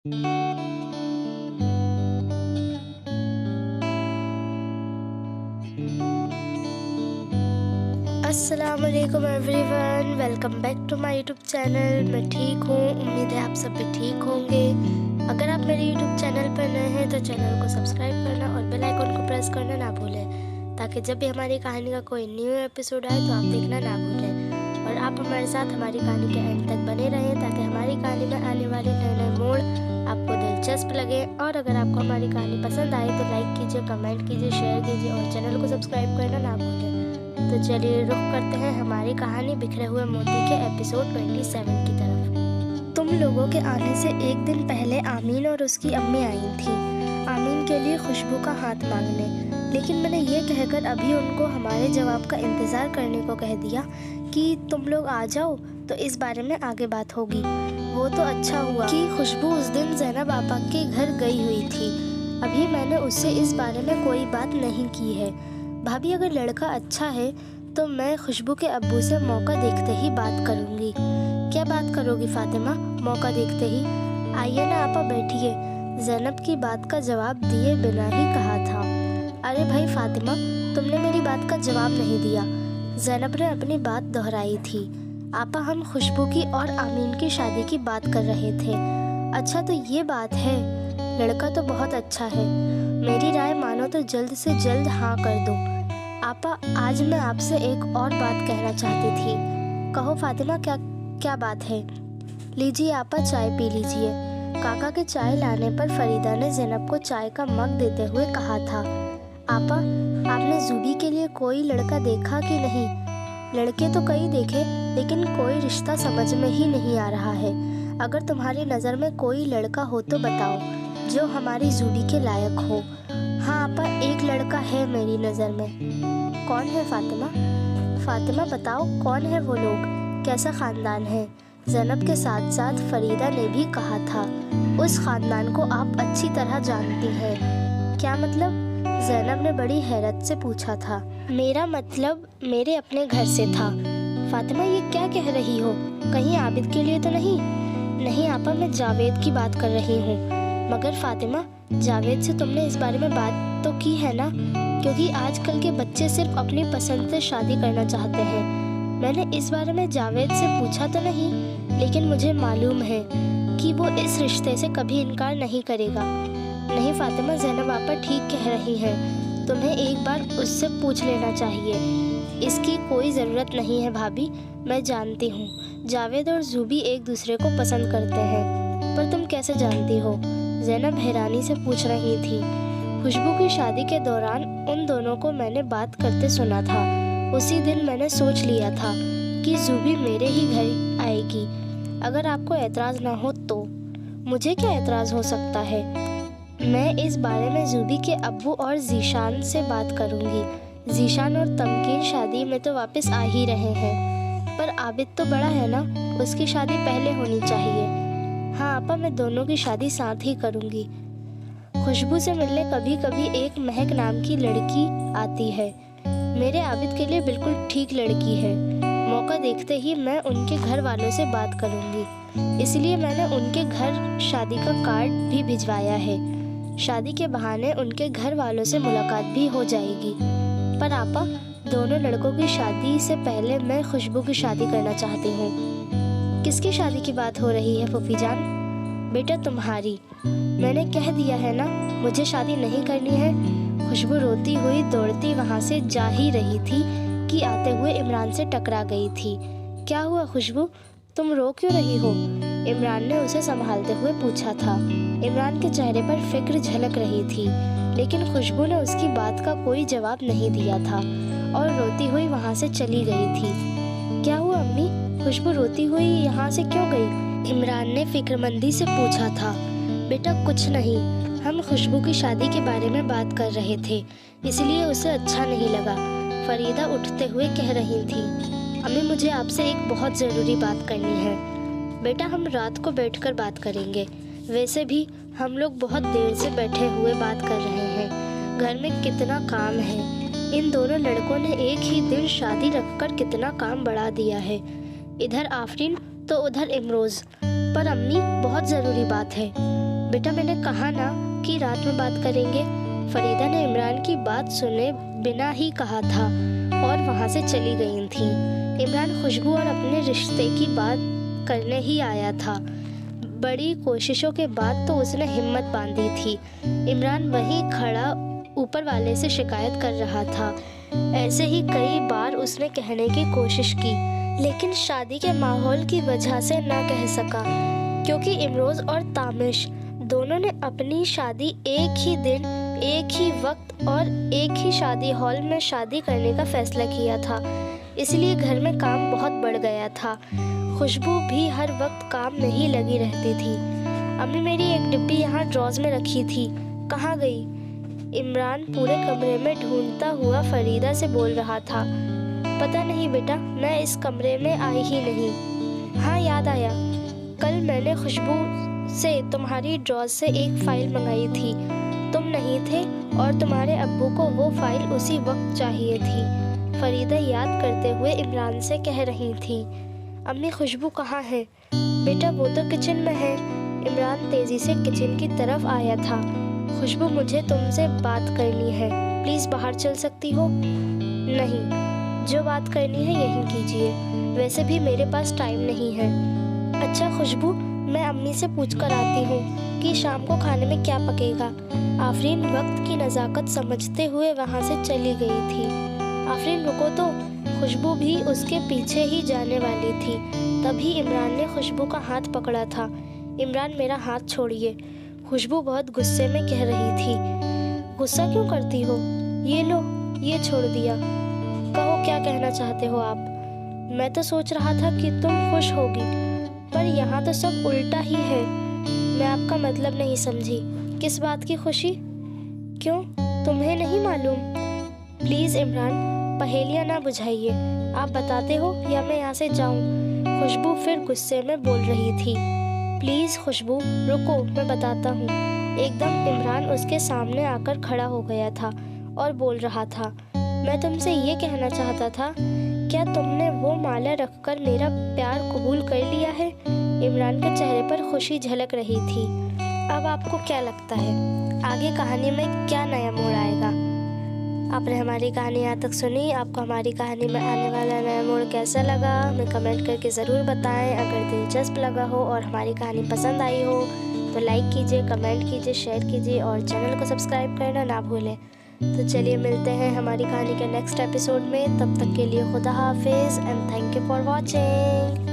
अस्सलामुअलैकुम everyone, welcome back to my YouTube channel. मैं ठीक हूँ, उम्मीद है आप सब भी ठीक होंगे। अगर आप मेरे यूट्यूब चैनल पर नए हैं तो चैनल को सब्सक्राइब करना और बेल आइकन को प्रेस करना ना भूलें, ताकि जब भी हमारी कहानी का कोई न्यू एपिसोड आए तो आप देखना ना भूलें। और आप हमारे साथ हमारी कहानी के एंड तक बने रहें, ताकि हमारी कहानी में आने वाले नए नए मोड़ आपको दिलचस्प लगे। और अगर आपको हमारी कहानी पसंद आए तो लाइक कीजिए, कमेंट कीजिए, शेयर कीजिए और चैनल को सब्सक्राइब करना ना भूलें। तो चलिए रुख करते हैं हमारी कहानी बिखरे हुए मोती के एपिसोड 27 की तरफ। तुम लोगों के आने से एक दिन पहले आमीन और उसकी अम्मी आई थी, आमीन के लिए खुशबू का हाथ मांगने। लेकिन मैंने ये कहकर अभी उनको हमारे जवाब का इंतज़ार करने को कह दिया कि तुम लोग आ जाओ, तो इस बारे में आगे बात होगी। वो तो अच्छा हुआ कि खुशबू उस दिन ज़ैनब आपा के घर गई हुई थी। अभी मैंने उससे इस बारे में कोई बात नहीं की है। भाभी, अगर लड़का अच्छा है तो मैं खुशबू के अब्बू से मौका देखते ही बात करूंगी। क्या बात करोगी फातिमा, मौका देखते ही? आइए ना आपा, बैठिए, ज़ैनब की बात का जवाब दिए बिना ही कहा था। अरे भाई फातिमा, तुमने मेरी बात का जवाब नहीं दिया। ज़ैनब ने अपनी बात दोहराई थी। आपा, हम खुशबू की और आमीन की शादी की बात कर रहे थे। अच्छा, तो ये बात है। लड़का तो बहुत अच्छा है, मेरी राय मानो तो जल्द से जल्द हाँ कर दो। आपा, आज मैं आपसे एक और बात कहना चाहती थी। कहो फातिमा, क्या बात है? लीजिए आपा, चाय पी लीजिए। काका के चाय लाने पर फरीदा ने ज़ैनब को चाय का मग देते हुए कहा था, आपा, आपने ज़ूबी के लिए कोई लड़का देखा कि नहीं? लड़के तो कई देखे, लेकिन कोई रिश्ता समझ में ही नहीं आ रहा है। अगर तुम्हारी नज़र में कोई लड़का हो तो बताओ, जो हमारी ज़ूबी के लायक हो। हाँ आपा, एक लड़का है मेरी नज़र में। कौन है फातिमा? फातिमा बताओ, कौन है वो लोग, कैसा ख़ानदान है? ज़ैनब के साथ साथ फरीदा ने भी कहा था, उस ख़ानदान को आप अच्छी तरह जानती हैं। क्या मतलब? ज़ैनब ने बड़ी हैरत से पूछा था। मेरा मतलब मेरे अपने घर से था। फातिमा, ये क्या कह रही हो? कहीं आबिद के लिए तो नहीं? नहीं आपा, मैं जावेद की बात कर रही हूँ। मगर फातिमा, जावेद से तुमने इस बारे में बात तो की है ना? क्योंकि आजकल के बच्चे सिर्फ अपनी पसंद से शादी करना चाहते हैं। मैंने इस बारे में जावेद से पूछा तो नहीं, लेकिन मुझे मालूम है कि वो इस रिश्ते से कभी इनकार नहीं करेगा। नहीं फातिमा, ज़ैनब आपा ठीक कह रही हैं, तुम्हें एक बार उससे पूछ लेना चाहिए। इसकी कोई ज़रूरत नहीं है भाभी, मैं जानती हूँ जावेद और ज़ूबी एक दूसरे को पसंद करते हैं। पर तुम कैसे जानती हो? ज़ैनब हैरानी से पूछ रही थी। खुशबू की शादी के दौरान उन दोनों को मैंने बात करते सुना था। उसी दिन मैंने सोच लिया था कि ज़ूबी मेरे ही घर आएगी, अगर आपको एतराज़ ना हो तो। मुझे क्या एतराज़ हो सकता है? मैं इस बारे में ज़ूबी के अब्बू और ज़ीशान से बात करूँगी। ज़ीशान और तमकीन शादी में तो वापस आ ही रहे हैं, पर आबिद तो बड़ा है ना, उसकी शादी पहले होनी चाहिए। हाँ आपा, मैं दोनों की शादी साथ ही करूँगी। खुशबू से मिलने कभी कभी एक महक नाम की लड़की आती है, मेरे आबिद के लिए बिल्कुल ठीक लड़की है। मौका देखते ही मैं उनके घर वालों से बात करूँगी, इसलिए मैंने उनके घर शादी का कार्ड भी भिजवाया है। शादी के बहाने उनके घर वालों से मुलाकात भी हो जाएगी। पर आपा, दोनों लड़कों की शादी से पहले मैं खुशबू की शादी करना चाहती हूँ। किसकी शादी की बात हो रही है फूफी जान? बेटा तुम्हारी। मैंने कह दिया है ना, मुझे शादी नहीं करनी है। खुशबू रोती हुई दौड़ती वहाँ से जा ही रही थी कि आते हुए इमरान से टकरा गई थी। क्या हुआ खुशबू, तुम रो क्यों रही हो? इमरान ने उसे संभालते हुए पूछा था। इमरान के चेहरे पर फिक्र झलक रही थी, लेकिन खुशबू ने उसकी बात का कोई जवाब नहीं दिया था और रोती हुई वहाँ से चली गई थी। क्या हुआ अम्मी, खुशबू रोती हुई यहाँ से क्यों गई? इमरान ने फिक्रमंदी से पूछा था। बेटा कुछ नहीं, हम खुशबू की शादी के बारे में बात कर रहे थे, इसलिए उसे अच्छा नहीं लगा। फरीदा उठते हुए कह रही थी, अम्मी मुझे आपसे एक बहुत ज़रूरी बात करनी है। बेटा हम रात को बैठकर बात करेंगे, वैसे भी हम लोग बहुत देर से बैठे हुए बात कर रहे हैं। घर में कितना काम है, इन दोनों लड़कों ने एक ही दिन शादी रखकर कितना काम बढ़ा दिया है। इधर आफरीन तो उधर इमरोज़। पर अम्मी बहुत ज़रूरी बात है। बेटा मैंने कहा ना कि रात में बात करेंगे। फरीदा ने इमरान की बात सुने बिना ही कहा था और वहाँ से चली गई थी। इमरान खुशबू और अपने रिश्ते की बात करने ही आया था। बड़ी कोशिशों के बाद तो उसने हिम्मत बांधी थी। इमरान वहीं खड़ा ऊपर वाले से शिकायत कर रहा था। ऐसे ही कई बार उसने कहने की कोशिश की, लेकिन शादी के माहौल की वजह से ना कह सका, क्योंकि इमरोज़ और तामिश दोनों ने अपनी शादी एक ही दिन, एक ही वक्त और एक ही शादी हॉल में शादी करने का फैसला किया था। इसलिए घर में काम बहुत बढ़ गया था। खुशबू भी हर वक्त काम में ही लगी रहती थी। अम्मी मेरी एक डिब्बी यहाँ ड्रॉज में रखी थी, कहाँ गई? इमरान पूरे कमरे में ढूंढता हुआ फरीदा से बोल रहा था। पता नहीं बेटा, मैं इस कमरे में आई ही नहीं। हाँ याद आया, कल मैंने खुशबू से तुम्हारी ड्रॉज से एक फ़ाइल मंगाई थी। तुम नहीं थे और तुम्हारे अब्बू को वो फ़ाइल उसी वक्त चाहिए थी, फरीदा याद करते हुए इमरान से कह रही थी। अम्मी खुशबू कहाँ है? बेटा वो तो किचन में है। इमरान तेज़ी से किचन की तरफ आया था। खुशबू मुझे तुमसे बात करनी है, प्लीज़ बाहर चल सकती हो? नहीं, जो बात करनी है यहीं कीजिए, वैसे भी मेरे पास टाइम नहीं है। अच्छा खुशबू, मैं अम्मी से पूछ कर आती हूँ कि शाम को खाने में क्या पकेगा। आफरीन वक्त की नज़ाकत समझते हुए वहाँ से चली गई थी। आफरीन रुको तो, खुशबू भी उसके पीछे ही जाने वाली थी। तभी इमरान ने खुशबू का हाथ पकड़ा था। इमरान मेरा हाथ छोड़िए, खुशबू बहुत गुस्से में कह रही थी। गुस्सा क्यों करती हो? ये लो, ये छोड़ दिया। कहो क्या कहना चाहते हो आप? मैं तो सोच रहा था कि तुम खुश होगी, पर यहाँ तो सब उल्टा ही है। मैं आपका मतलब नहीं समझी। किस बात की खुशी? क्यों, तुम्हें नहीं मालूम? प्लीज़ इमरान, पहेलियाँ ना बुझाइए। आप बताते हो या मैं यहाँ से जाऊँ? खुशबू फिर गुस्से में बोल रही थी। प्लीज़ खुशबू रुको, मैं बताता हूँ। एकदम इमरान उसके सामने आकर खड़ा हो गया था और बोल रहा था। मैं तुमसे ये कहना चाहता था, क्या तुमने वो माला रखकर मेरा प्यार कबूल कर लिया है? इमरान के चेहरे पर खुशी झलक रही थी। अब आपको क्या लगता है आगे कहानी में क्या नया मोड़ आएगा? आपने हमारी कहानी यहाँ तक सुनी। आपको हमारी कहानी में आने वाला नया मोड़ कैसा लगा हमें कमेंट करके ज़रूर बताएं। अगर दिलचस्प लगा हो और हमारी कहानी पसंद आई हो तो लाइक कीजिए, कमेंट कीजिए, शेयर कीजिए और चैनल को सब्सक्राइब करना ना भूलें। तो चलिए मिलते हैं हमारी कहानी के नेक्स्ट एपिसोड में। तब तक के लिए खुदा हाफिज़ and thank you for watching.